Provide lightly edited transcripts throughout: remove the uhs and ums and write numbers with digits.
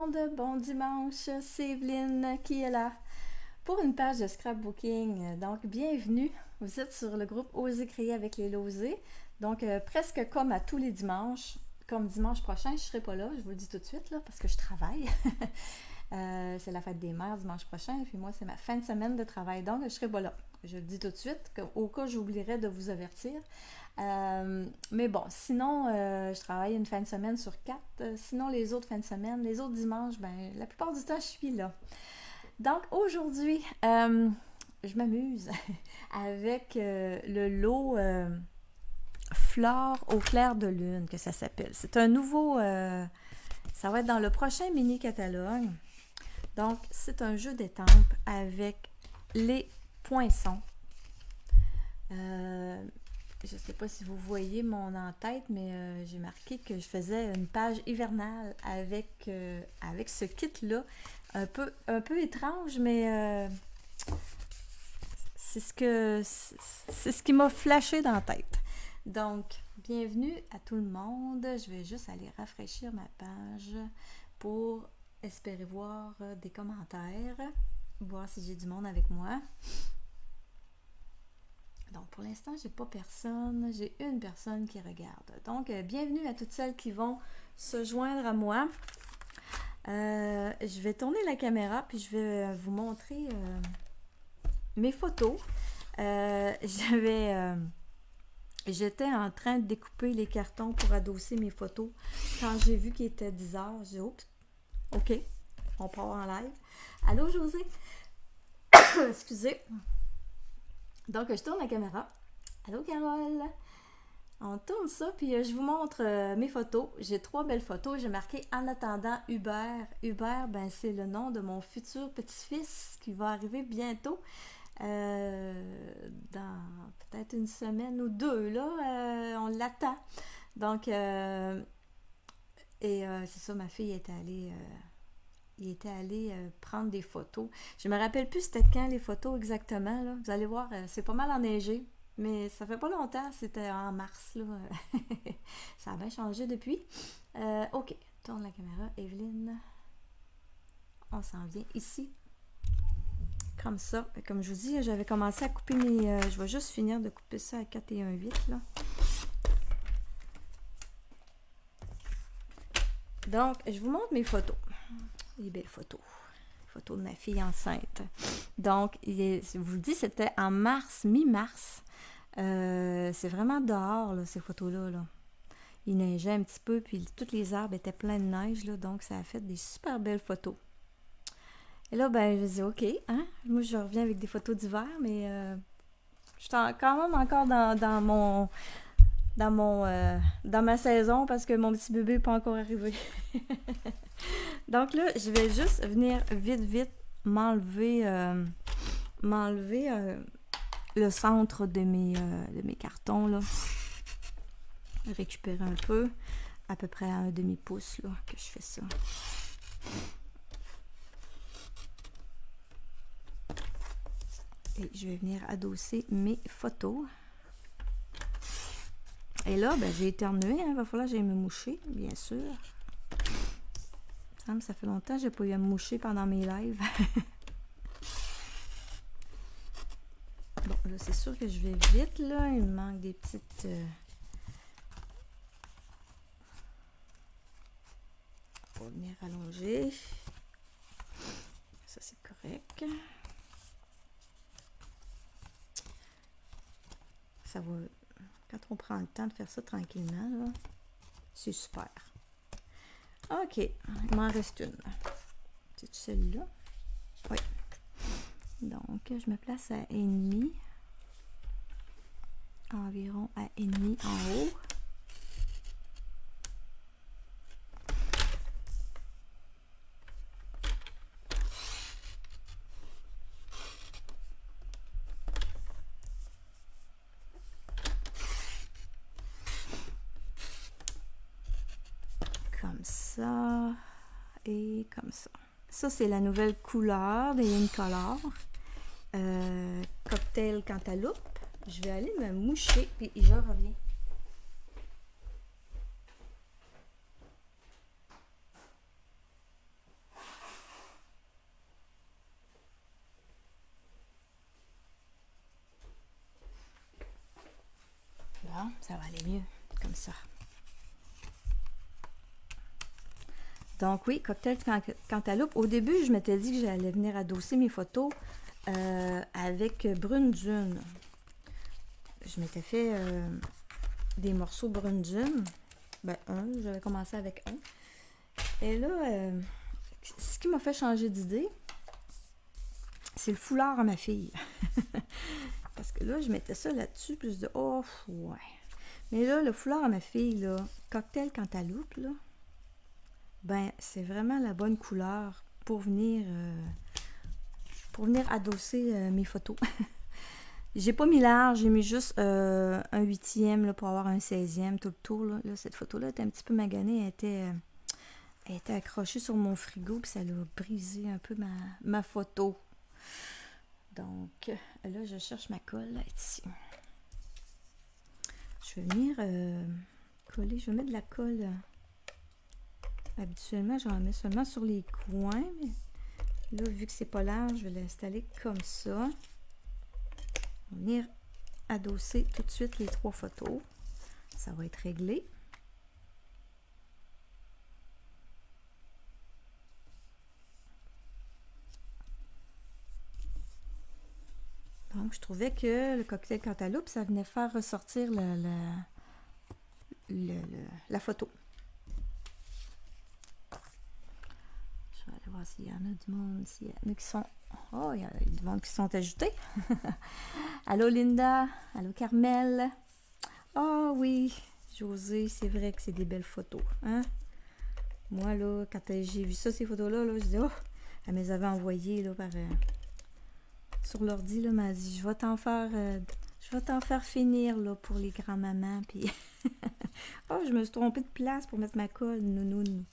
monde, bon dimanche, c'est Evelyne qui est là pour une page de scrapbooking. Donc, bienvenue, vous êtes sur le groupe Oser créer avec les Losés. Donc, presque comme à tous les dimanches, comme dimanche prochain, je ne serai pas là, je vous le dis tout de suite, là, parce que je travaille. C'est la fête des mères dimanche prochain, et puis moi, c'est ma fin de semaine de travail, donc je ne serai pas là. Je le dis tout de suite, au cas où j'oublierais de vous avertir. Mais bon, sinon, je travaille une fin de semaine sur 4. Sinon, les autres fins de semaine, les autres dimanches, ben, la plupart du temps, je suis là. Donc, aujourd'hui, je m'amuse avec le lot Flore au clair de lune, que ça s'appelle. C'est un nouveau... ça va être dans le prochain mini-catalogue. Donc, c'est un jeu d'étampes avec les poinçons. Je ne sais pas si vous voyez mon en-tête, mais j'ai marqué que je faisais une page hivernale avec ce kit-là. Un peu étrange, mais c'est ce qui m'a flashé dans la tête. Donc, bienvenue à tout le monde. Je vais juste aller rafraîchir ma page pour espérer voir des commentaires, voir si j'ai du monde avec moi. Donc, pour l'instant, j'ai pas personne. J'ai une personne qui regarde. Donc, bienvenue à toutes celles qui vont se joindre à moi. Je vais tourner la caméra puis je vais vous montrer mes photos. J'étais en train de découper les cartons pour adosser mes photos. Quand j'ai vu qu'il était 10 heures, j'ai dit « Oups, OK, on part en live. » Allô, José? Excusez. Donc, je tourne la caméra. Allô, Carole? On tourne ça, puis je vous montre mes photos. J'ai 3 belles photos. J'ai marqué « En attendant Hubert ». Hubert, ben, c'est le nom de mon futur petit-fils qui va arriver bientôt. Dans peut-être une semaine ou deux, là, on l'attend. Donc, c'est ça, ma fille était allée prendre des photos. Je me rappelle plus c'était quand les photos exactement, là. Vous allez voir, c'est pas mal enneigé, mais ça fait pas longtemps, c'était en mars, là. Ça a bien changé depuis. OK, tourne la caméra, Evelyne. On s'en vient ici. Comme ça. Comme je vous dis, j'avais commencé à couper mes... je vais juste finir de couper ça à 4 et 1/8, là. Donc, je vous montre mes photos. Les belles photos. Photos de ma fille enceinte. Donc, je vous le dis, c'était en mars, mi-mars. C'est vraiment dehors, là, ces photos-là, là. Il neigeait un petit peu, puis tous les arbres étaient pleins de neige, là. Donc, ça a fait des super belles photos. Et là, ben, je dis OK, hein? Moi, je reviens avec des photos d'hiver, mais je suis quand même encore dans ma saison parce que mon petit bébé n'est pas encore arrivé. Donc là, je vais juste venir vite m'enlever le centre de mes cartons, là. Récupérer un peu, à peu près à un demi-pouce, là, que je fais ça. Et je vais venir adosser mes photos. Et là, ben, j'ai éternué. Il va falloir que j'aille me moucher, bien sûr. Ça fait longtemps que je n'ai pas eu à me moucher pendant mes lives. Bon, là, c'est sûr que je vais vite, là. Il me manque des petites... On va venir allonger. Ça, c'est correct. Ça va, quand on prend le temps de faire ça tranquillement, là, c'est super. OK, il m'en reste une. C'est celle-là? Oui. Donc, je me place à 1,5. Environ à 1,5 en haut. Comme ça et comme ça. Ça, c'est la nouvelle couleur des Incolor. Cocktail Cantaloupe. Je vais aller me moucher puis je reviens. Ça va aller mieux, comme ça. Donc oui, cocktail cantaloupe. Au début, je m'étais dit que j'allais venir adosser mes photos avec brune dune. Je m'étais fait des morceaux brune dune. Ben, j'avais commencé avec un. Et là, ce qui m'a fait changer d'idée, c'est le foulard à ma fille. Parce que là, je mettais ça là-dessus, puis je dis, oh, ouais. Mais là, le foulard à ma fille, là, cocktail cantaloupe, là, ben, c'est vraiment la bonne couleur pour venir adosser mes photos. J'ai pas mis large, j'ai mis juste un 8e là, pour avoir un 16e tout le tour. Là, cette photo-là était un petit peu maganée, elle était accrochée sur mon frigo, puis ça l'a brisé un peu ma photo. Donc, là, je cherche ma colle, là, ici. Je vais venir coller, je vais mettre de la colle. Habituellement, j'en mets seulement sur les coins, mais là, vu que c'est pas large, je vais l'installer comme ça. On va venir adosser tout de suite les 3 photos. Ça va être réglé. Donc, je trouvais que le cocktail cantaloupe, ça venait faire ressortir la photo. Je vais aller voir s'il y en a du monde, s'il y en a qui sont... Oh, il y a du monde qui sont ajoutés. Allô Linda, allô Carmel. Oh oui, José, c'est vrai que c'est des belles photos. Hein? Moi, là, quand j'ai vu ça, ces photos-là, là, je dis, oh, elle me les avait envoyées là, sur l'ordi, là, m'a dit, je vais t'en faire finir là, pour les grands-mamans. Puis, oh, je me suis trompée de place pour mettre ma colle, nounoun.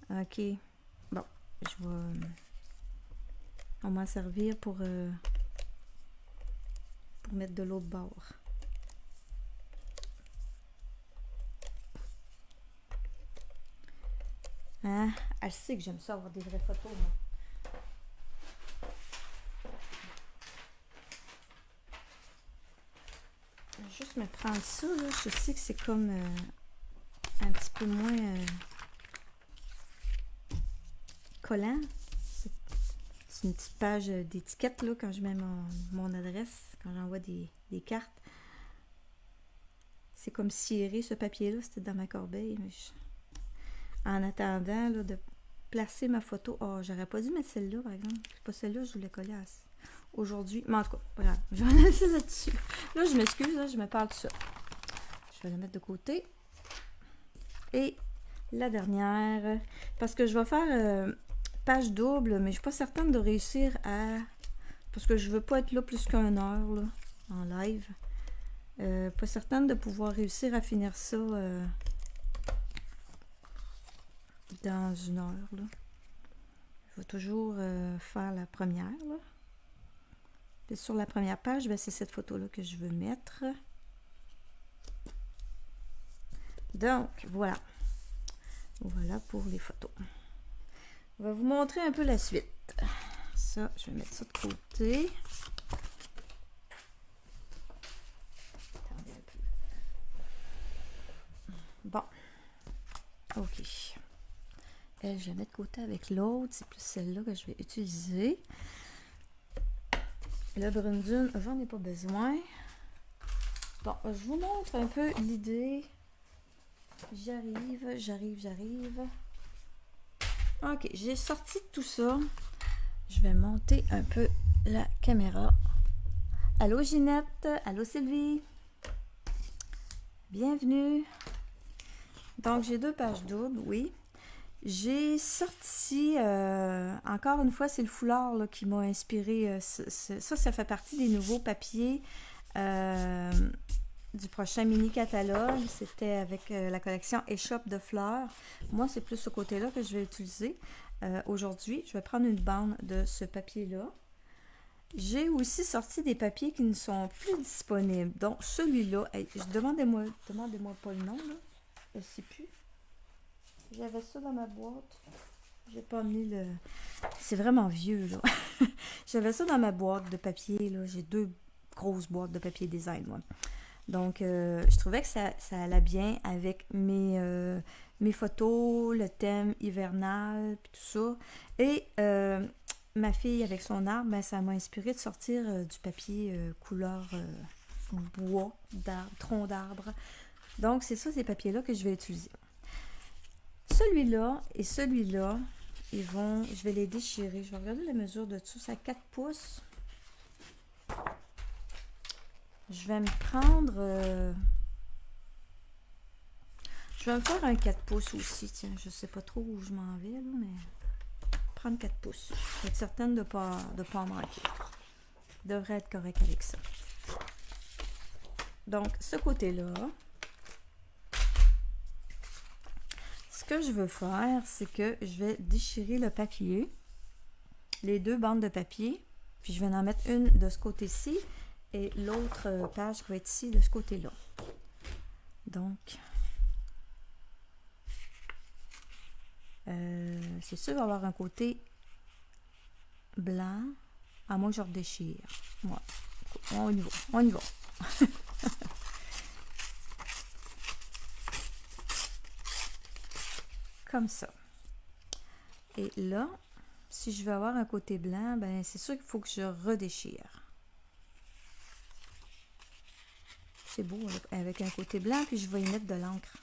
OK. Bon, on va m'en servir pour mettre de l'autre bord. Hein? Elle sait que j'aime ça avoir des vraies photos, moi. Je vais juste me prendre ça, là. Je sais que c'est comme un petit peu moins collant. C'est une petite page d'étiquette, là, quand je mets mon adresse, quand j'envoie des cartes. C'est comme ciré, ce papier-là, c'était dans ma corbeille. Mais en attendant là, de placer ma photo, oh, j'aurais pas dû mettre celle-là, par exemple. C'est pas celle-là, je voulais coller aujourd'hui. Mais en tout cas, voilà, je vais en laisser là-dessus. Là, je m'excuse, là, je me parle de ça. Je vais la mettre de côté. Et la dernière, parce que je vais faire page double, mais je suis pas certaine de réussir à... Parce que je veux pas être là plus qu'1 heure, là, en live. Pas certaine de pouvoir réussir à finir ça dans 1 heure, là. Je vais toujours faire la première, là. Puis sur la première page, ben, c'est cette photo-là que je veux mettre. Donc, voilà. Voilà pour les photos. On va vous montrer un peu la suite. Ça, je vais mettre ça de côté. Attendez un peu. Bon. OK. Elle, je vais mettre de côté avec l'autre. C'est plus celle-là que je vais utiliser. Le brune dune, j'en ai pas besoin. Bon, je vous montre un peu l'idée. J'arrive. OK, j'ai sorti tout ça. Je vais monter un peu la caméra. Allô Ginette, allô Sylvie. Bienvenue. Donc, j'ai 2 pages doubles, oui. J'ai sorti, encore une fois, c'est le foulard là, qui m'a inspiré. Ça fait partie des nouveaux papiers du prochain mini-catalogue. C'était avec la collection Échoppe de fleurs. Moi, c'est plus ce côté-là que je vais utiliser. Aujourd'hui, je vais prendre une bande de ce papier-là. J'ai aussi sorti des papiers qui ne sont plus disponibles. Donc, celui-là, demandez-moi pas le nom, là. Je ne sais plus. J'avais ça dans ma boîte. J'ai pas amené le... C'est vraiment vieux, là. J'avais ça dans ma boîte de papier, là. J'ai 2 grosses boîtes de papier design, moi. Donc, je trouvais que ça allait bien avec mes photos, le thème hivernal, puis tout ça. Et ma fille, avec son arbre, ben, ça m'a inspiré de sortir du papier couleur bois, tronc d'arbre. Donc, c'est ça, ces papiers-là que je vais utiliser. Celui-là et celui-là, je vais les déchirer. Je vais regarder la mesure de dessous, c'est à 4 pouces. Je vais me prendre... je vais me faire un 4 pouces aussi, tiens. Je sais pas trop où je m'en vais, là, mais... Prendre 4 pouces. Je vais être certaine de pas en manquer. Je devrais être correct avec ça. Donc, ce côté-là... Ce que je veux faire, c'est que je vais déchirer le papier, les deux bandes de papier, puis je vais en mettre une de ce côté-ci et l'autre page qui va être ici de ce côté-là. Donc, c'est sûr, il va y avoir un côté blanc, à moins que je redéchire. Ouais. On y va, on y va. Comme ça. Et là, si je veux avoir un côté blanc, ben c'est sûr qu'il faut que je redéchire. C'est beau avec un côté blanc, puis je vais y mettre de l'encre.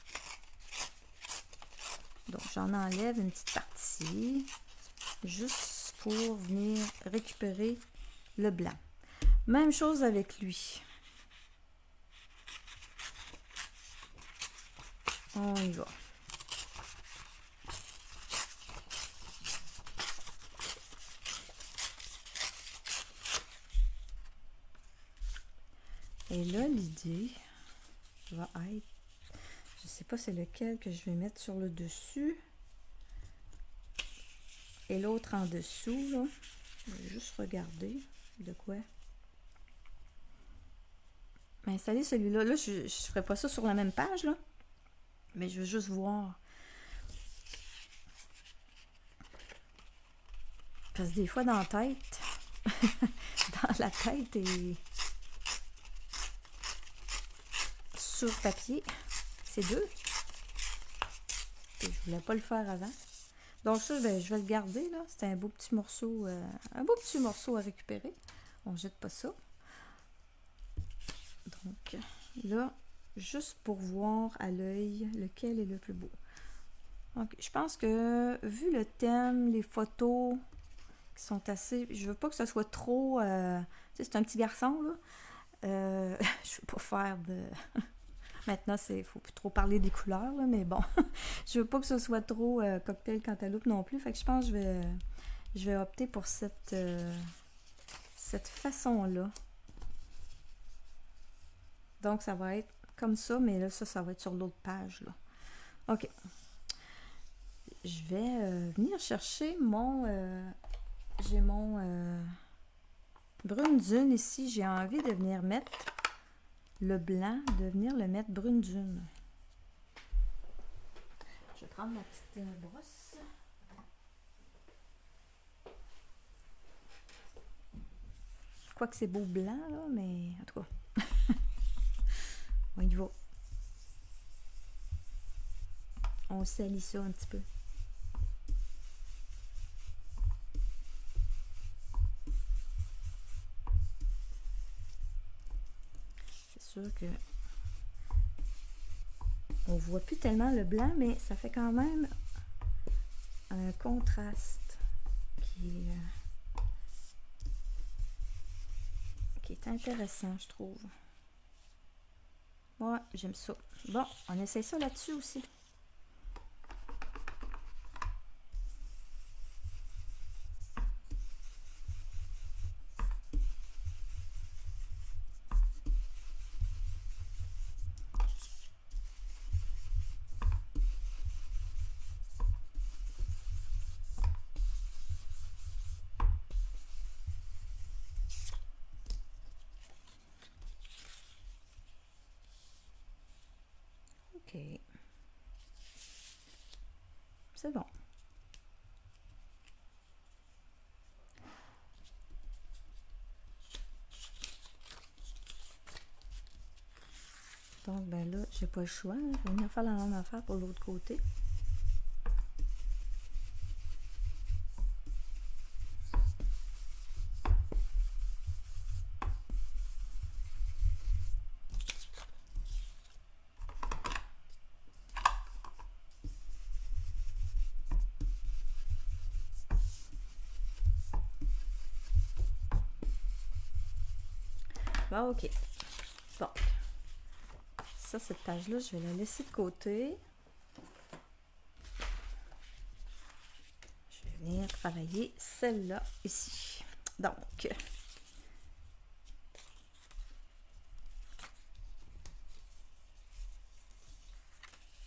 Donc, j'en enlève une petite partie, juste pour venir récupérer le blanc. Même chose avec lui. On y va. Et là, l'idée va être, je sais pas c'est lequel que je vais mettre sur le dessus et l'autre en dessous, là. Je vais juste regarder de quoi. Installer celui-là. Là, je ne ferai pas ça sur la même page, là. Mais je veux juste voir. Parce que des fois, dans la tête, dans la tête et sur papier, c'est deux. Et je voulais pas le faire avant. Donc ça, ben, je vais le garder, là. C'est un beau petit morceau à récupérer. On jette pas ça. Donc là, juste pour voir à l'œil lequel est le plus beau. Donc, je pense que vu le thème, les photos qui sont assez... Je veux pas que ce soit trop... tu sais, c'est un petit garçon, là. Je veux pas faire de... Maintenant, il faut plus trop parler des couleurs, là, mais bon. Je veux pas que ce soit trop cocktail cantaloupe non plus. Fait que je pense que je vais opter pour cette façon-là. Donc, ça va être comme ça, mais là, ça va être sur l'autre page, là. OK. Je vais venir chercher mon... j'ai mon brune dune ici. J'ai envie de venir mettre le blanc, de venir le mettre brune dune. Je vais prendre ma petite brosse. Je crois que c'est beau blanc, là, mais en tout cas... On y va. On salit ça un petit peu. C'est sûr que on voit plus tellement le blanc, mais ça fait quand même un contraste qui est intéressant, je trouve. Ouais, j'aime ça. Bon, on essaie ça là-dessus aussi. OK. C'est bon. Donc, ben là, j'ai pas le choix. Je vais venir faire la même affaire pour l'autre côté. Bon, ok. Bon. Ça, cette page-là, je vais la laisser de côté. Je vais venir travailler celle-là ici. Donc,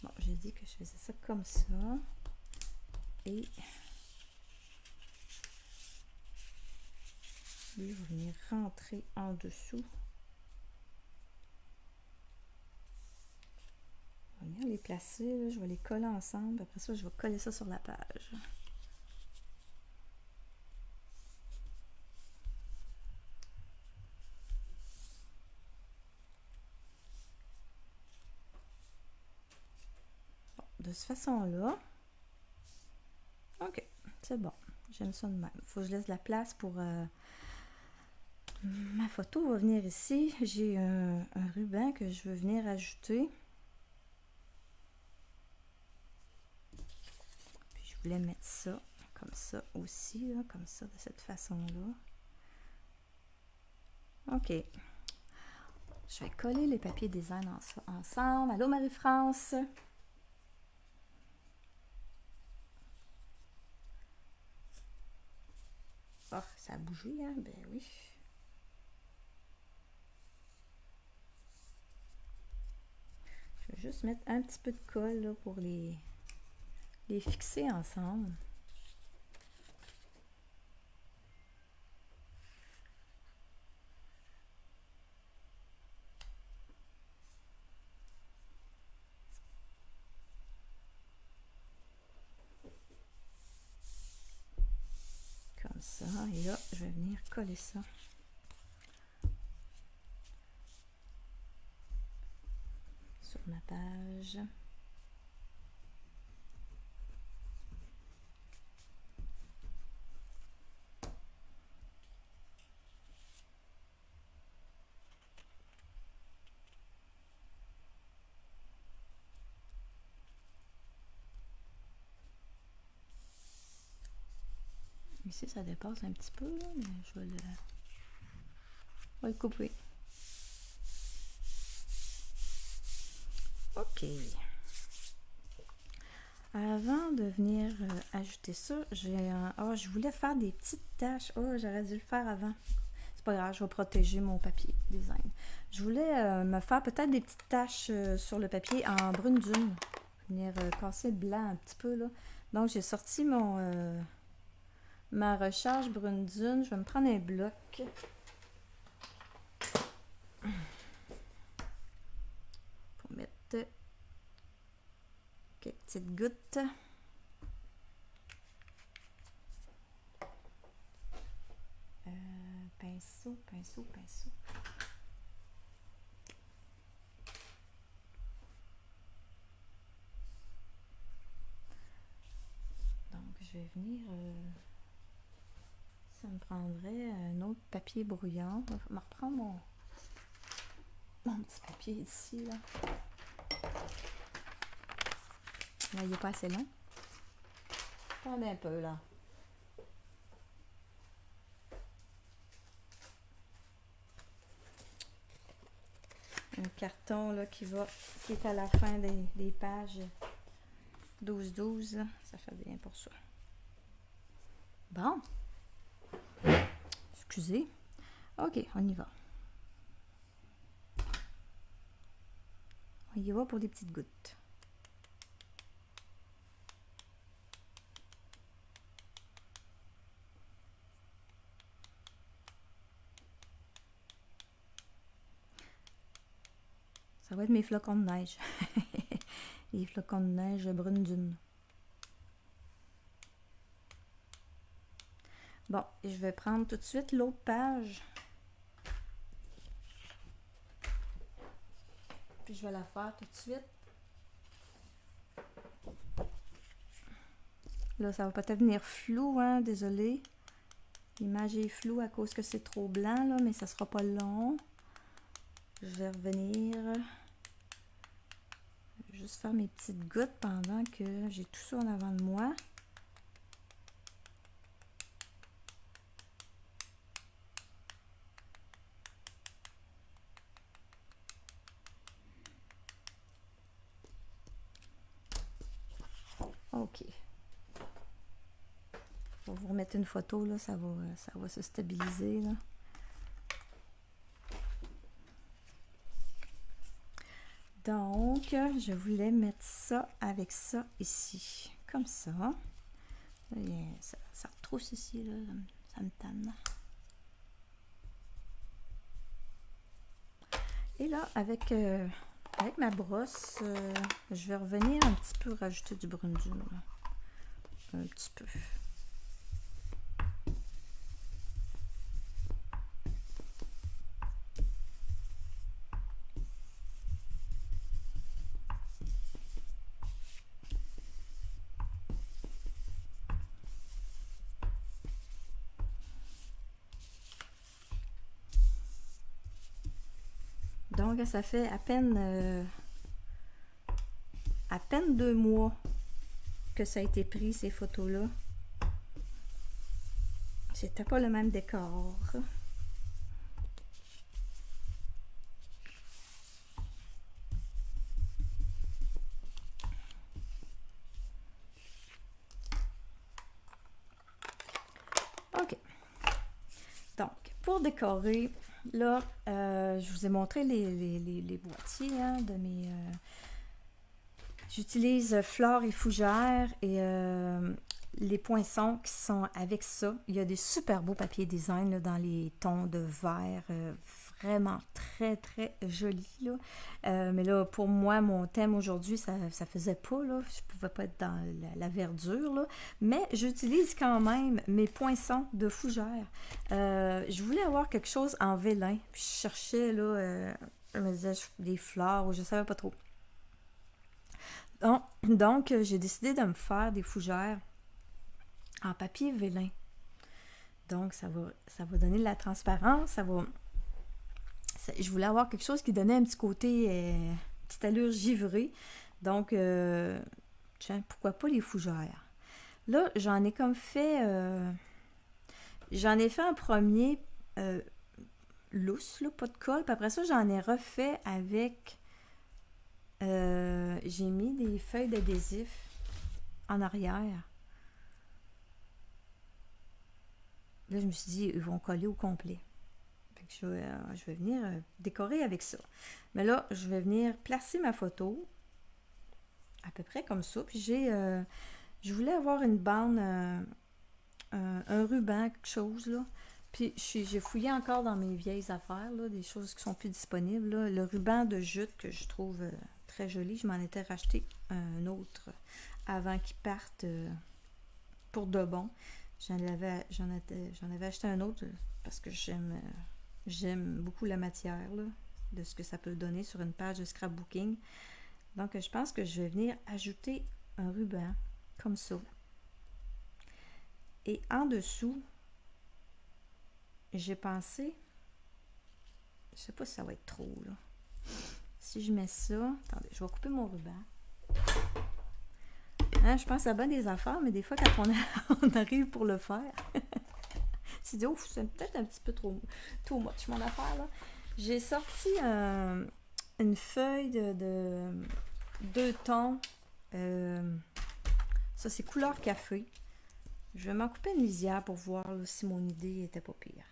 bon, j'ai dit que je faisais ça comme ça. Et lui, je vais venir rentrer en dessous. Je vais venir les placer, là, je vais les coller ensemble. Après ça, je vais coller ça sur la page. Bon, de cette façon-là. Ok, c'est bon. J'aime ça de même. Il faut que je laisse la place pour... ma photo va venir ici. J'ai un ruban que je veux venir ajouter. Puis je voulais mettre ça comme ça aussi, là, comme ça, de cette façon-là. Ok. Je vais coller les papiers design ensemble. Allô Marie-France? Oh, ça a bougé, hein? Ben oui. Je vais juste mettre un petit peu de colle là, pour les fixer ensemble. Comme ça. Et là, je vais venir coller ça. Sur ma page. Ici, ça dépasse un petit peu, là, mais je vais le couper. OK. Avant de venir ajouter ça, je voulais faire des petites taches. Oh, j'aurais dû le faire avant. C'est pas grave, je vais protéger mon papier design. Je voulais me faire peut-être des petites taches sur le papier en brune dune. Venir casser le blanc un petit peu, là. Donc, j'ai sorti ma recharge brune dune. Je vais me prendre un bloc. Pour mettre quelques petites gouttes. Pinceau. Donc, je vais venir... ça me prendrait un autre papier brouillon. Je vais me reprendre mon petit papier ici, là. Là, il n'est pas assez long. Attendez un peu, là. Un carton, là, qui est à la fin des pages 12-12. Ça fait bien pour ça. Bon. Excusez. OK, on y va. On y va pour des petites gouttes. Ça va être mes flocons de neige. Les flocons de neige brune dune. Bon, et je vais prendre tout de suite l'autre page. Puis je vais la faire tout de suite. Là, ça va peut-être venir flou, hein, désolé. L'image est floue à cause que c'est trop blanc, là, mais ça sera pas long. Je vais revenir. Je vais juste faire mes petites gouttes pendant que j'ai tout ça en avant de moi. OK. Je vais vous remettre une photo, là, ça va se stabiliser, là. Donc, je voulais mettre ça avec ça ici, comme ça. Ça retrousse ici, là, ça me tanne. Et là, avec ma brosse, je vais revenir un petit peu rajouter du brun dur, là. Un petit peu. Donc, ça fait à peine 2 mois que ça a été pris, ces photos-là. C'était pas le même décor. OK. Donc, pour décorer, là, je vous ai montré les boîtiers, hein, de mes... J'utilise fleurs et fougères et les poinçons qui sont avec ça. Il y a des super beaux papiers design là, dans les tons de vert, vraiment très très jolis. Là. Mais là, pour moi, mon thème aujourd'hui, ça faisait pas. Là. Je pouvais pas être dans la verdure. Là. Mais j'utilise quand même mes poinçons de fougères. Je voulais avoir quelque chose en vélin. Puis je cherchais, là, je me disais des fleurs ou je savais pas trop. Donc, j'ai décidé de me faire des fougères en papier vélin. Donc, ça va donner de la transparence. Je voulais avoir quelque chose qui donnait un petit côté, petite allure givrée. Donc, tiens, pourquoi pas les fougères? Là, j'en ai comme fait... j'en ai fait un premier lousse, là, pas de colle. Puis après ça, j'en ai refait avec... j'ai mis des feuilles d'adhésif en arrière. Là, je me suis dit, ils vont coller au complet. Fait que je vais venir décorer avec ça. Mais là, je vais venir placer ma photo à peu près comme ça. Puis je voulais avoir une bande, un ruban, quelque chose, là. Puis j'ai fouillé encore dans mes vieilles affaires, là, des choses qui sont plus disponibles, là. Le ruban de jute que je trouve... très joli. Je m'en étais racheté un autre avant qu'il parte pour de bon. J'en avais acheté un autre parce que j'aime beaucoup la matière là, de ce que ça peut donner sur une page de scrapbooking. Donc, je pense que je vais venir ajouter un ruban comme ça. Et en dessous, j'ai pensé, je sais pas si ça va être trop là. Si je mets ça... Attendez, je vais couper mon ruban. Hein, je pense à bien des affaires, mais des fois, quand on arrive pour le faire, tu dis, ouf, c'est peut-être un petit peu trop much, mon affaire, là. J'ai sorti une feuille de 2 tons. Ça, c'est couleur café. Je vais m'en couper une lisière pour voir là, si mon idée était pas pire.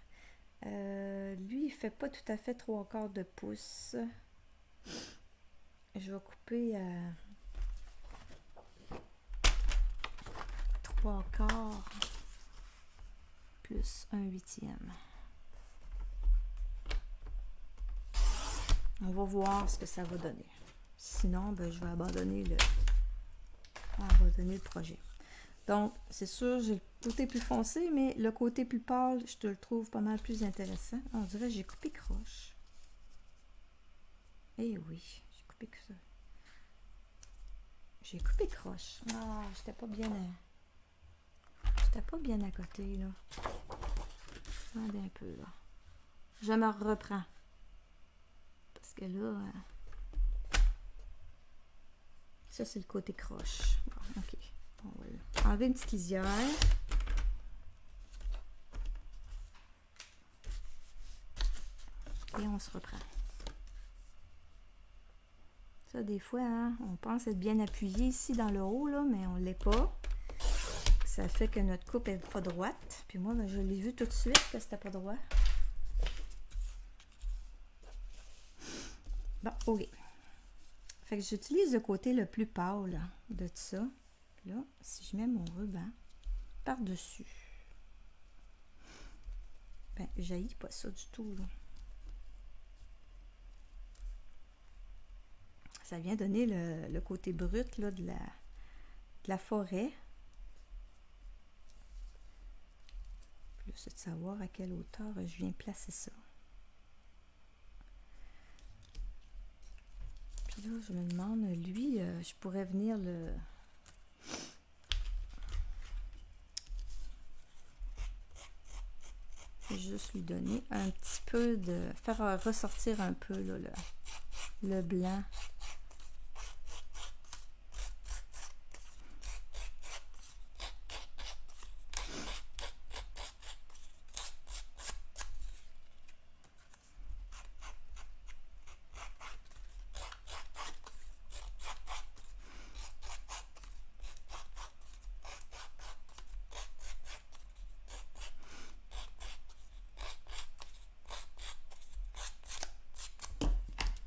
Lui, il fait pas tout à fait 3/4 de pouce. Je vais couper 3/4 plus 1/8. On va voir ce que ça va donner. Sinon, ben, je vais abandonner le projet. Donc, c'est sûr, j'ai le côté plus foncé, mais le côté plus pâle, je te le trouve pas mal plus intéressant. On dirait que j'ai coupé croche. Eh oui, j'ai coupé coupé que ça. J'ai coupé croche. Ah, j'étais pas bien à côté, là. Attendez un peu, là. Je me reprends. Parce que là... ça, c'est le côté croche. Bon, OK. On va enlever une petite lisière. Et on se reprend. Ça, des fois, hein, on pense être bien appuyé ici dans le haut, là, mais on ne l'est pas. Ça fait que notre coupe n'est pas droite. Puis moi, ben, je l'ai vu tout de suite que c'était pas droit. Bon, OK. Fait que j'utilise le côté le plus pâle de ça. Là, si je mets mon ruban par-dessus, ben, j'haïs pas ça du tout, là. Ça vient donner le côté brut là, de la forêt. Puis là, c'est de savoir à quelle hauteur je viens placer ça. Puis là, je me demande, lui, je pourrais venir le... juste lui donner un petit peu de... faire ressortir un peu là, le blanc.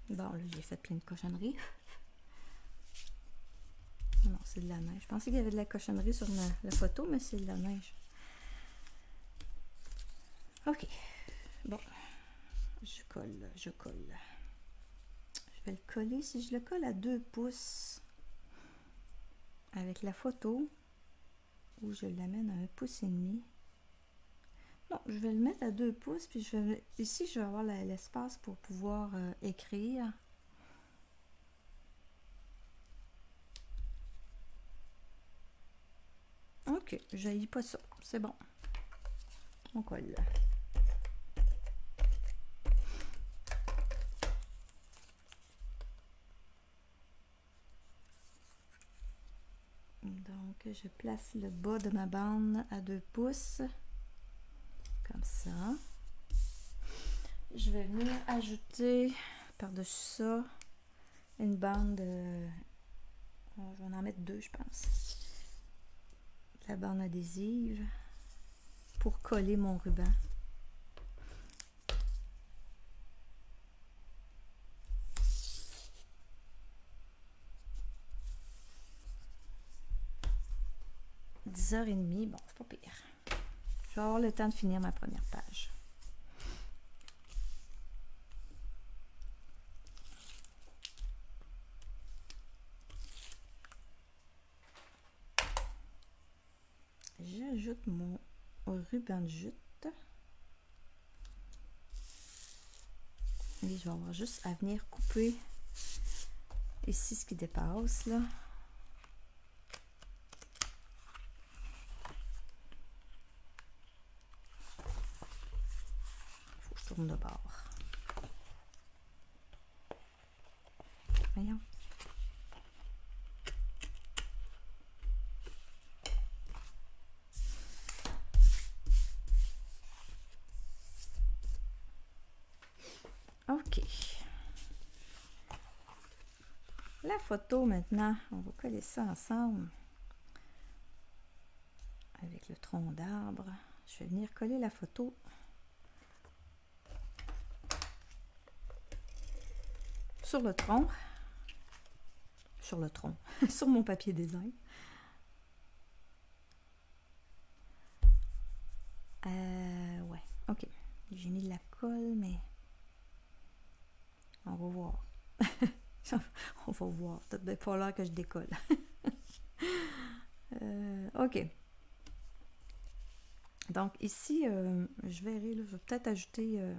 Bon, là, j'ai fait plein de cochonneries. Non, c'est de la neige. Je pensais qu'il y avait de la cochonnerie sur la photo, mais c'est de la neige. OK. Bon. Je colle, je colle. Je vais le coller. Si je le colle à 2 pouces avec la photo, ou je l'amène à 1,5 pouce. Non, je vais le mettre à 2 pouces, puis ici, je vais avoir l'espace pour pouvoir écrire. OK, j'haïs pas ça. C'est bon. On colle. Donc, je place le bas de ma bande à 2 pouces. Comme ça. Je vais venir ajouter par-dessus ça une bande de... je vais en mettre 2, je pense. La bande adhésive pour coller mon ruban. « 10h30, bon, c'est pas pire. Je vais avoir le temps de finir ma première page. J'ajoute mon ruban de jute. Et je vais avoir juste à venir couper ici ce qui dépasse là. Faut que je tourne de bord. Voyons. OK. La photo maintenant, on va coller ça ensemble avec le tronc d'arbre. Je vais venir coller la photo sur le tronc, sur mon papier design. Ouais, OK. J'ai mis de la colle, mais on va voir. On va voir. Peut-être bien pas l'heure que je décolle. OK. Donc ici, je verrai, là, je vais peut-être ajouter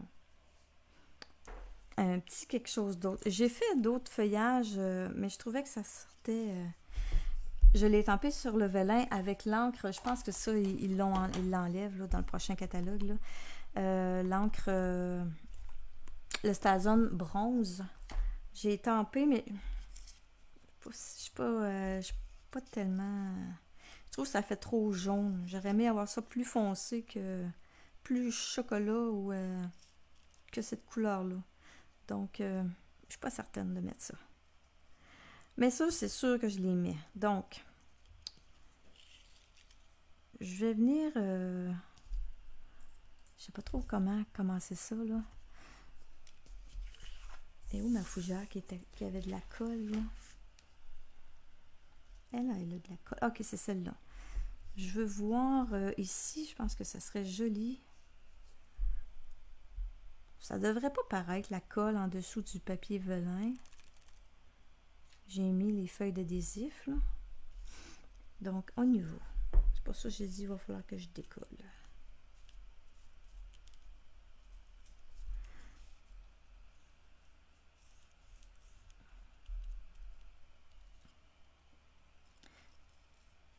un petit quelque chose d'autre. J'ai fait d'autres feuillages, mais je trouvais que ça sortait... Je l'ai estampé sur le vélin avec l'encre. Je pense que ça, ils l'enlèvent là, dans le prochain catalogue. L'encre, le Stazone bronze. J'ai estampé, mais je suis pas tellement... Je trouve que ça fait trop jaune. J'aurais aimé avoir ça plus foncé que... plus chocolat ou que cette couleur-là. Donc, je suis pas certaine de mettre ça. Mais ça, c'est sûr que je les mets. Donc, je vais venir... je sais pas trop comment commencer ça, là. Et où ma fougère qui avait de la colle, là? Elle a de la colle. Ok, c'est celle-là. Je veux voir ici, je pense que ça serait joli. Ça devrait pas paraître la colle en dessous du papier velin. J'ai mis les feuilles d'adhésif, là. Donc, on y va. C'est pour ça que j'ai dit il va falloir que je décolle.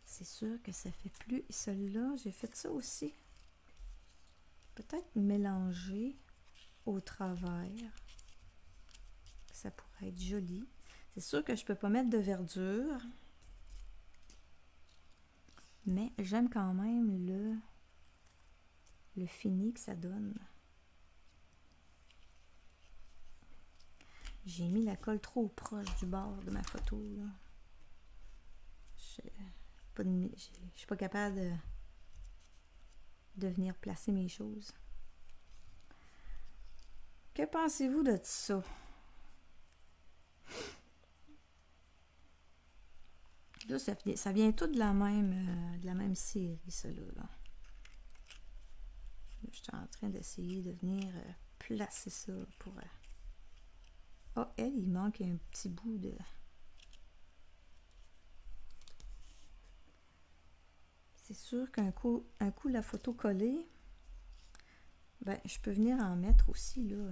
C'est sûr que ça fait plus. Et celui-là, j'ai fait ça aussi. Peut-être mélanger au travers. Ça pourrait être joli. C'est sûr que je peux pas mettre de verdure. Mais j'aime quand même le fini que ça donne. J'ai mis la colle trop proche du bord de ma photo, là. Je suis pas capable de venir placer mes choses. Que pensez-vous de ça? Là, ça vient tout de la même série, ça là. Je suis en train d'essayer de venir placer ça pour... Oh, elle, il manque un petit bout de... C'est sûr qu'un coup la photo collée, ben, je peux venir en mettre aussi, là,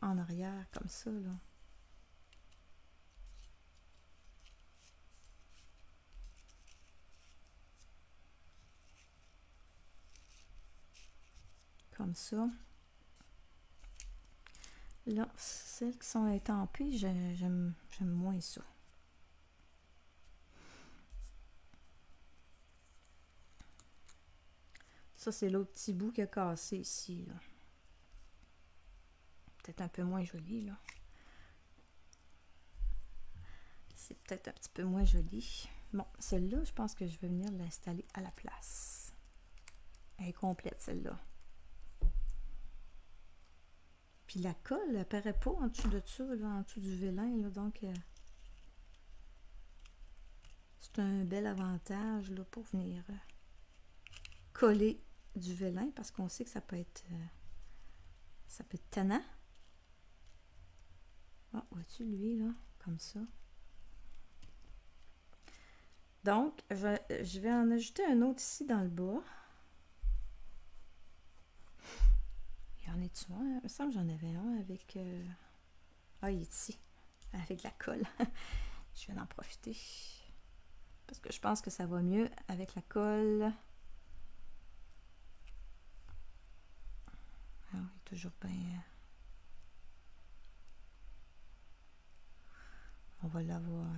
en arrière, comme ça, là. Comme ça. Là, celles qui sont étampées, j'aime moins ça. Ça, c'est l'autre petit bout qui a cassé ici, là. Peut-être un peu moins joli, là. C'est peut-être un petit peu moins joli. Bon, celle-là, je pense que je vais venir l'installer à la place. Elle est complète, celle-là. Puis la colle, elle apparaît pas en dessous de ça, là, en dessous du vélin, là, donc c'est un bel avantage, là, pour venir coller du vélin, parce qu'on sait que ça peut être tannant. Ah, vois-tu, lui, là, comme ça. Donc, je vais en ajouter un autre ici dans le bas. Il y en a-tu un? Il me semble que j'en avais un avec... Ah, il est ici, avec la colle. Je vais en profiter. Parce que je pense que ça va mieux avec la colle. Ah oui, toujours bien... On va l'avoir.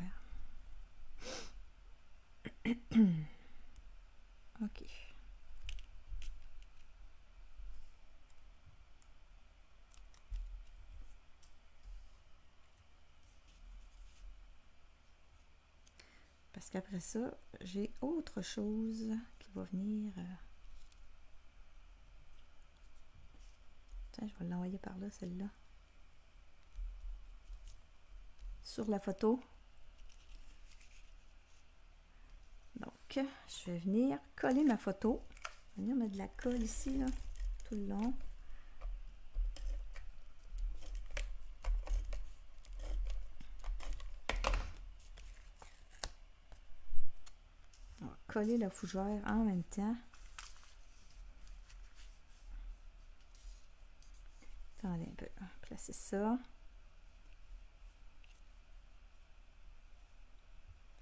OK. Parce qu'après ça, j'ai autre chose qui va venir. Tiens, je vais l'envoyer par là, celle-là. Sur la photo. Donc, je vais venir coller ma photo. Je vais venir mettre de la colle ici, là, tout le long. On va coller la fougère en même temps. Attendez un peu. Placer ça.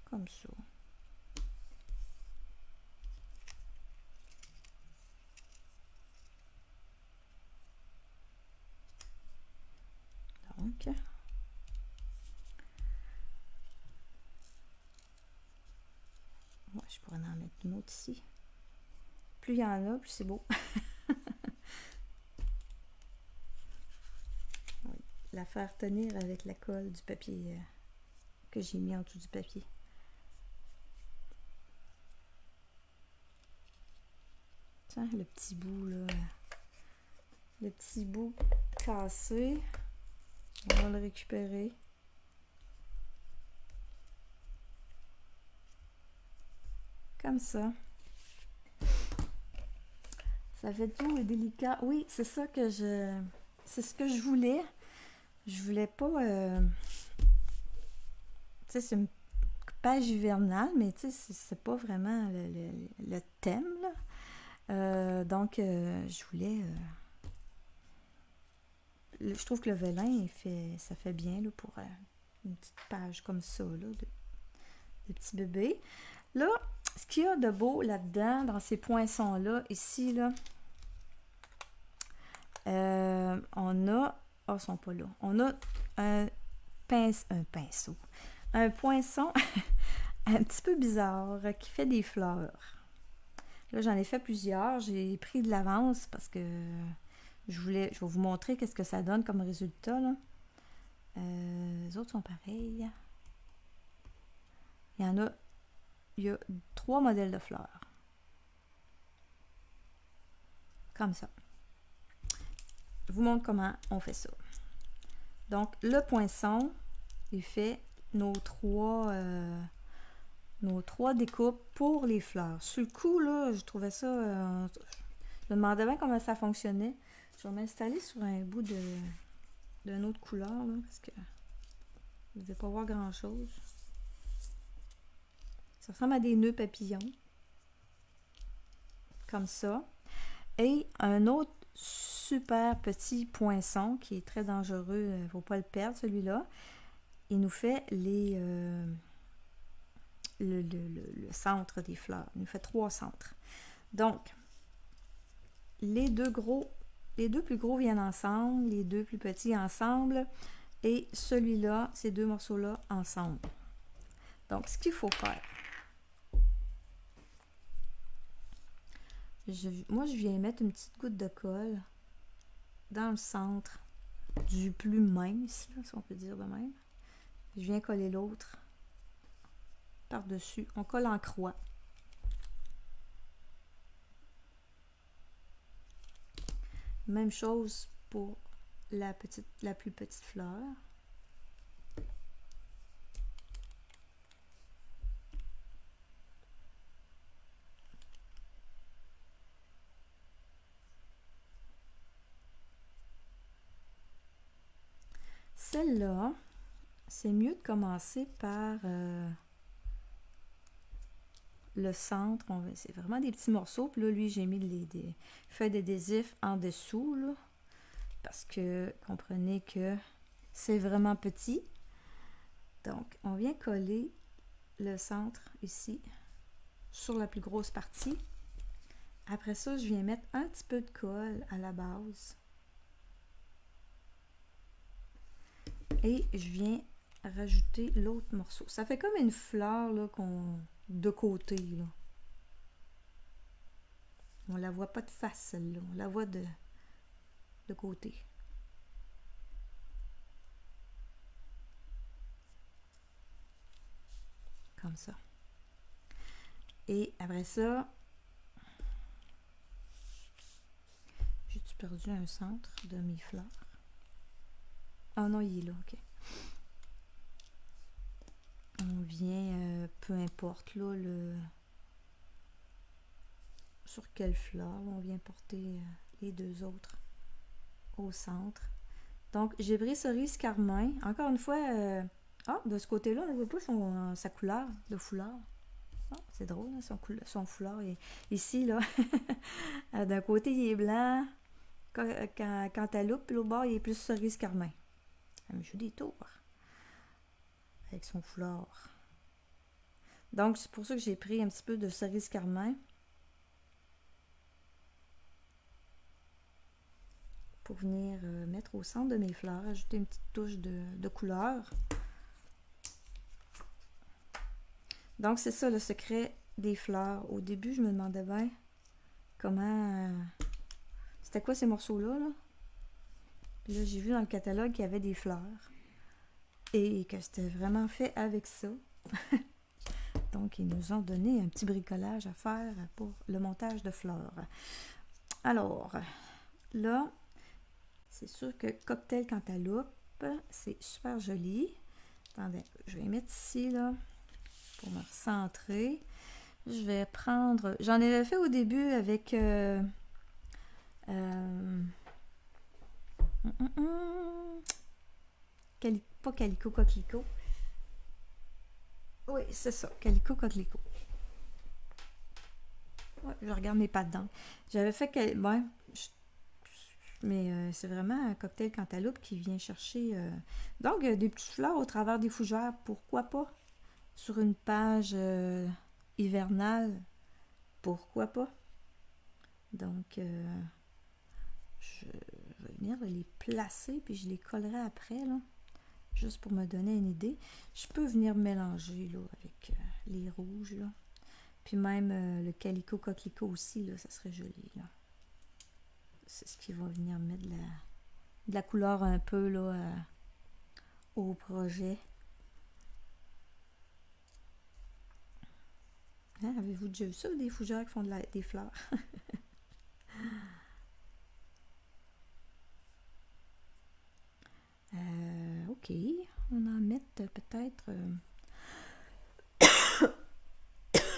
Comme ça. Donc. Ouais, je pourrais en mettre une autre ici. Plus il y en a, plus c'est beau. Oui, la faire tenir avec la colle du papier que j'ai mis en dessous du papier. Tiens, le petit bout là. Le petit bout cassé. On va le récupérer. Comme ça. Ça fait tout délicat. Oui, c'est ça que je... C'est ce que je voulais. Je voulais pas... Tu sais, c'est une page hivernale, mais tu sais, c'est pas vraiment le thème, là. Donc, je voulais... je trouve que le vélin, ça fait bien là, pour une petite page comme ça, là, de petits bébés. Là, ce qu'il y a de beau là-dedans, dans ces poinçons-là, ici, là, on a... Oh, ils sont pas là. On a un pinceau. Un poinçon un petit peu bizarre qui fait des fleurs. Là, j'en ai fait plusieurs. J'ai pris de l'avance parce que je vais vous montrer qu'est-ce que ça donne comme résultat, là. Les autres sont pareils. Il y a 3 modèles de fleurs. Comme ça. Je vous montre comment on fait ça. Donc, le poinçon, il fait nos trois découpes pour les fleurs. Sur le coup, là, je trouvais ça... je me demandais bien comment ça fonctionnait. Je vais m'installer sur un bout d'une autre couleur, là, parce que vous ne devez pas voir grand-chose. Ça ressemble à des nœuds papillons. Comme ça. Et un autre super petit poinçon qui est très dangereux, il ne faut pas le perdre, celui-là. Il nous fait le centre des fleurs. Il nous fait 3 centres. Donc, les deux plus gros viennent ensemble, les 2 plus petits ensemble, et celui-là, ces 2 morceaux-là ensemble. Donc, ce qu'il faut faire, moi, je viens mettre une petite goutte de colle dans le centre du plus mince, là, si on peut dire de même. Je viens coller l'autre par-dessus. On colle en croix. Même chose pour la plus petite fleur. Celle-là, c'est mieux de commencer par le centre. C'est vraiment des petits morceaux. Puis là, lui, j'ai mis des feuilles d'adhésif en dessous, là, parce que comprenez que c'est vraiment petit. Donc, on vient coller le centre ici sur la plus grosse partie. Après ça, je viens mettre un petit peu de colle à la base. Et je viens rajouter l'autre morceau. Ça fait comme une fleur là, de côté. Là. On la voit pas de face, celle-là. On la voit de côté. Comme ça. Et après ça, j'ai-tu perdu un centre de mes fleurs? Ah non, il est là, ok. On vient, peu importe, là, sur quelle fleur, on vient porter les 2 autres au centre. Donc, j'ai pris cerise carmin. Encore une fois, de ce côté-là, on ne voit pas sa couleur de foulard. Oh, c'est drôle, hein, son foulard. Ici, là, d'un côté, il est blanc, cantaloupe, puis l'autre bord, il est plus cerise carmin. Elle me joue des tours avec son foulard. Donc, c'est pour ça que j'ai pris un petit peu de cerise carmin pour venir mettre au centre de mes fleurs, ajouter une petite touche de couleur. Donc, c'est ça le secret des fleurs. Au début, je me demandais bien comment... c'était quoi ces morceaux-là, là? Puis là, j'ai vu dans le catalogue qu'il y avait des fleurs. Et que c'était vraiment fait avec ça. Donc, ils nous ont donné un petit bricolage à faire pour le montage de fleurs. Alors, là, c'est sûr que cocktail cantaloupe, c'est super joli. Attendez, je vais mettre ici, là, pour me recentrer. Je vais prendre... J'en avais fait au début avec... pas Calico Coquelicot. Oui, c'est ça, Calico Coquelicot. Ouais, je regarde mes pattes dedans. J'avais fait... Ouais, mais c'est vraiment un cocktail cantaloupe qui vient chercher... Donc, des petites fleurs au travers des fougères, pourquoi pas? Sur une page hivernale, pourquoi pas? Donc, je vais venir les placer, puis je les collerai après, là, juste pour me donner une idée. Je peux venir mélanger, là, avec les rouges, là. Puis même le Calico Coquelicot aussi, là, ça serait joli, là. C'est ce qui va venir mettre de la couleur un peu, là, au projet. Hein, avez-vous déjà vu ça, des fougères qui font des fleurs? Ok, on en met peut-être...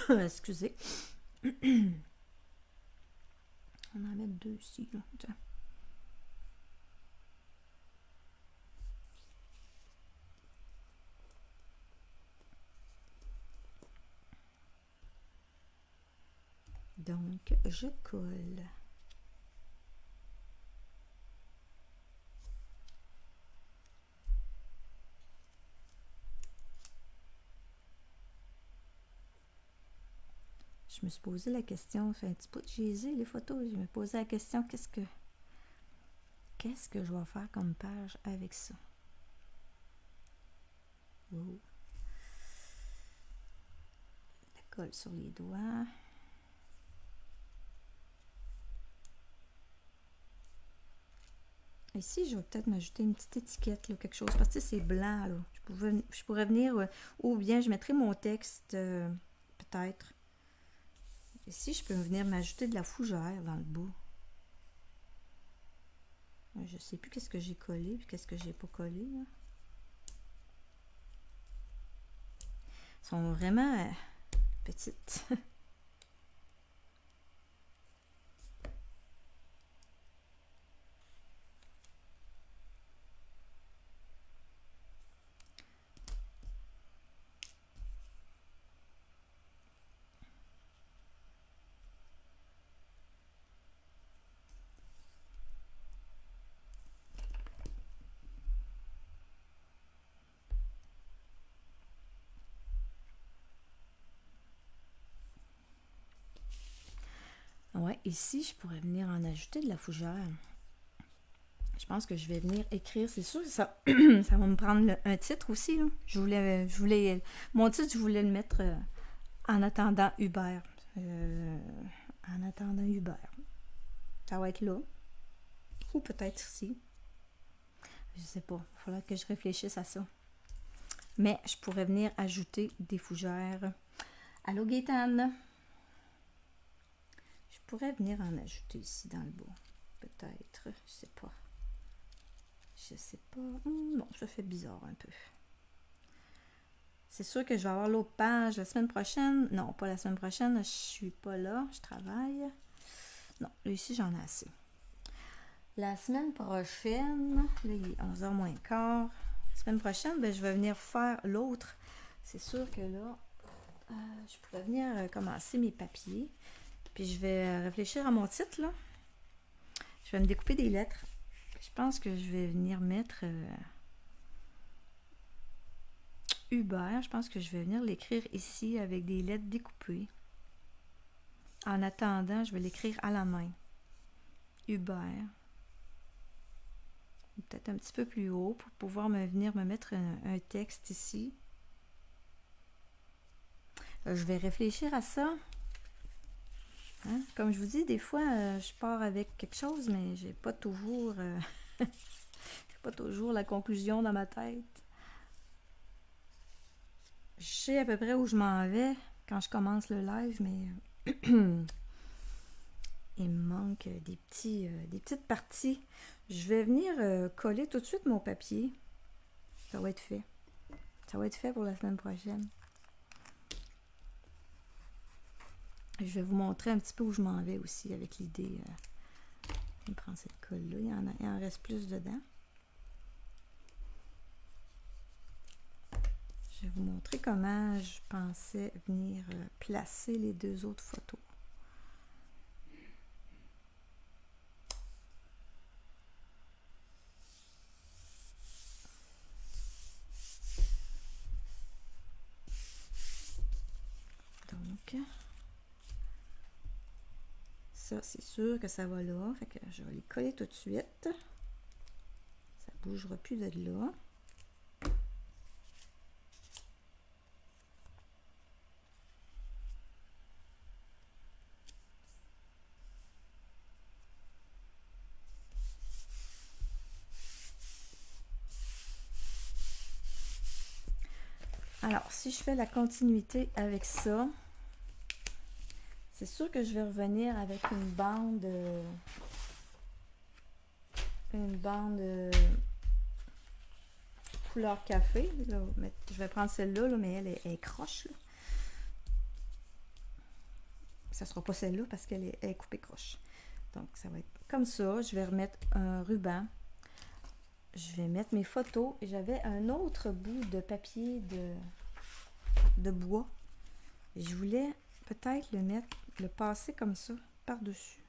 excusez. On en met 2 ici, là. Tiens. Donc, je colle. Je me suis posé la question, fait un petit peu de gésé, les photos. Je me posais la question, qu'est-ce que je vais faire comme page avec ça? Wow. La colle sur les doigts. Ici, je vais peut-être m'ajouter une petite étiquette, là, quelque chose, parce que c'est blanc, là. Je pourrais venir, ou bien je mettrai mon texte, peut-être. Ici, je peux venir m'ajouter de la fougère dans le bout. Je ne sais plus qu'est-ce que j'ai collé, puis qu'est-ce que j'ai pas collé, là. Elles sont vraiment petites. Ouais, ici, je pourrais venir en ajouter de la fougère. Je pense que je vais venir écrire. C'est sûr que ça, ça va me prendre un titre aussi, là. Mon titre, je voulais le mettre en attendant Hubert. En attendant Hubert. Ça va être là. Ou peut-être ici. Je sais pas. Il va falloir que je réfléchisse à ça. Mais je pourrais venir ajouter des fougères. Allô, Gaétane? Je pourrais venir en ajouter ici dans le bas. Peut-être. Je sais pas. Je sais pas. Non, ça fait bizarre un peu. C'est sûr que je vais avoir l'autre page la semaine prochaine. Non, pas la semaine prochaine. Je suis pas là. Je travaille. Non, là, ici, j'en ai assez. La semaine prochaine, là, il est 11h moins quart. La semaine prochaine, ben, je vais venir faire l'autre. C'est sûr que là, je pourrais venir commencer mes papiers. Puis je vais réfléchir à mon titre, là. Je vais me découper des lettres. Je pense que je vais venir mettre Hubert. Je pense que je vais venir l'écrire ici avec des lettres découpées. En attendant, je vais l'écrire à la main. Hubert. Peut-être un petit peu plus haut pour pouvoir venir me mettre un texte ici. Je vais réfléchir à ça. Hein? Comme je vous dis, des fois, je pars avec quelque chose, mais j'ai pas toujours, j'ai pas toujours la conclusion dans ma tête. Je sais à peu près où je m'en vais quand je commence le live, mais il me manque des petites parties. Je vais venir coller tout de suite mon papier. Ça va être fait. Ça va être fait pour la semaine prochaine. Je vais vous montrer un petit peu où je m'en vais aussi avec l'idée. Je vais prendre cette colle-là. Il en reste plus dedans. Je vais vous montrer comment je pensais venir placer les deux autres photos. Donc, ça, c'est sûr que ça va là. Fait que je vais les coller tout de suite. Ça ne bougera plus de là. Alors, si je fais la continuité avec ça, c'est sûr que je vais revenir avec une bande couleur café. Là. Je vais prendre celle-là, mais elle est croche. Là. Ça ne sera pas celle-là parce qu'elle est coupée croche. Donc, ça va être comme ça. Je vais remettre un ruban. Je vais mettre mes photos. J'avais un autre bout de papier de bois. Je voulais peut-être le passer comme ça, par-dessus.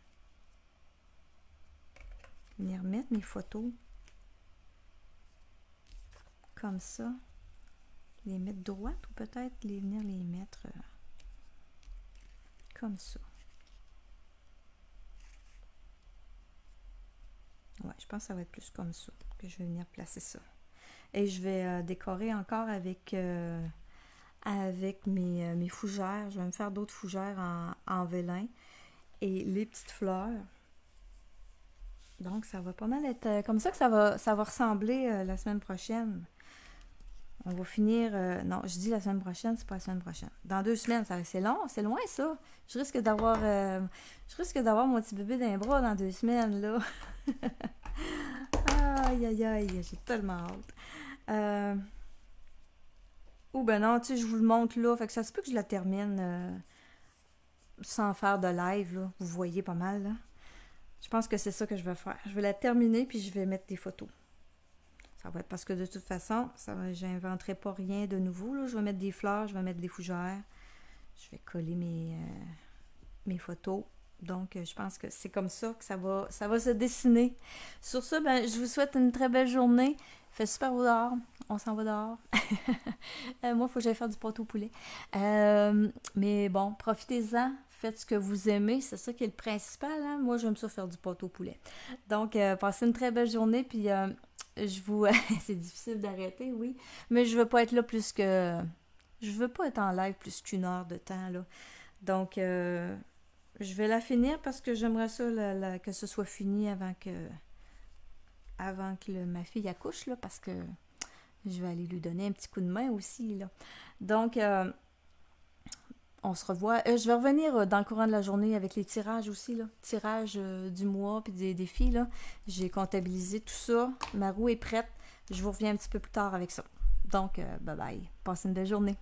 Venir mettre mes photos comme ça. Les mettre droites ou peut-être venir les mettre comme ça. Ouais, je pense que ça va être plus comme ça que je vais venir placer ça. Et je vais décorer encore avec mes fougères. Je vais me faire d'autres fougères en vélin. Et les petites fleurs. Donc, ça va pas mal être comme ça que ça va ressembler la semaine prochaine. On va finir... non, je dis la semaine prochaine, c'est pas la semaine prochaine. Dans 2 semaines, c'est long, c'est loin ça. Je risque d'avoir mon petit bébé d'un bras dans 2 semaines, là. Aïe, aïe, aïe, j'ai tellement hâte. Ou ben non, tu sais, je vous le montre là, fait que ça se peut que je la termine sans faire de live, là. Vous voyez pas mal, là. Je pense que c'est ça que je vais faire. Je vais la terminer, puis je vais mettre des photos. Ça va être parce que de toute façon, j'inventerai pas rien de nouveau, là. Je vais mettre des fleurs, je vais mettre des fougères. Je vais coller mes photos. Donc, je pense que c'est comme ça que ça va se dessiner. Sur ça, ben, je vous souhaite une très belle journée. Il fait super beau dehors. On s'en va dehors. Moi, il faut que j'aille faire du pot au poulet. Mais bon, profitez-en. Faites ce que vous aimez. C'est ça qui est le principal. Hein? Moi, j'aime ça faire du pot au poulet. Donc, passez une très belle journée. Puis, c'est difficile d'arrêter, oui. Mais je ne veux pas être là plus que... Je veux pas être en live plus qu'1 heure de temps, là. Donc, je vais la finir parce que j'aimerais ça que ce soit fini avant que ma fille accouche, là, parce que je vais aller lui donner un petit coup de main aussi, là. Donc, on se revoit. Je vais revenir dans le courant de la journée avec les tirages aussi, là. Tirage du mois, puis des défis, là. J'ai comptabilisé tout ça. Ma roue est prête. Je vous reviens un petit peu plus tard avec ça. Donc, bye bye. Passez une belle journée.